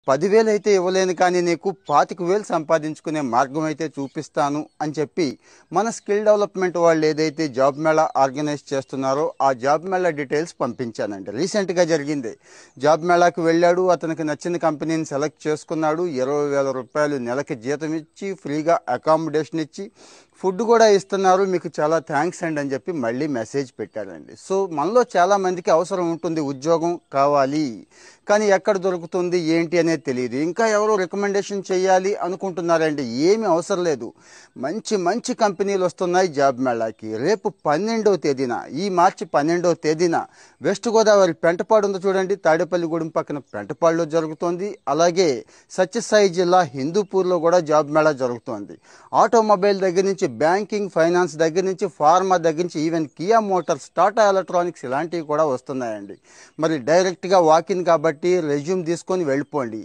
10,000 అయితే ఇవ్వలేను కానీ నీకు 25,000 సంపాదించుకునే మార్గం అయితే చూపిస్తాను అని చెప్పి మన స్కిల్ డెవలప్మెంట్ వాళ్ళు ఏదైతే జాబ్ మేళా ఆర్గనైజ్ చేస్తున్నారో ఆ జాబ్ మేళా డీటెయిల్స్ పంపించానండి. రీసెంట్గా జరిగింది. జాబ్ మేళాకి వెళ్ళాడు, అతనికి నచ్చిన కంపెనీని సెలెక్ట్ చేసుకున్నాడు. 20,000 రూపాయలు నెలకి జీతం ఇచ్చి ఫ్రీగా అకామిడేషన్ ఇచ్చి ఫుడ్ కూడా ఇస్తున్నారు, మీకు చాలా థ్యాంక్స్ అండి అని చెప్పి మళ్ళీ మెసేజ్ పెట్టాడండి. సో మనలో చాలామందికి అవసరం ఉంటుంది, ఉద్యోగం కావాలి కానీ ఎక్కడ దొరుకుతుంది ఏంటి అనేది తెలియదు. ఇంకా ఎవరో రికమెండేషన్ చేయాలి అనుకుంటున్నారండి. ఏమీ అవసరం లేదు. మంచి మంచి కంపెనీలు వస్తున్నాయి జాబ్ మేళాకి. రేపు 12వ తేదీన, ఈ మార్చి 12వ తేదీన వెస్ట్ గోదావరి పెంటపాడు ఉంది చూడండి, తాడేపల్లిగూడెం పక్కన పెంటపాడులో జరుగుతోంది. అలాగే సత్యసాయి జిల్లా హిందూపూర్లో కూడా జాబ్ మేళా జరుగుతోంది. ఆటోమొబైల్ దగ్గర నుంచి బ్యాంకింగ్, ఫైనాన్స్ దగ్గర నుంచి, ఫార్మా దగ్గర నుంచి, even Kia Motors, Tata electronics ఇలాంటివి కూడా వస్తున్నాయండి. మరి డైరెక్ట్గా వాకిన్ కాబట్టి రెజ్యూమ్ తీసుకొని వెళ్ళిపోండి.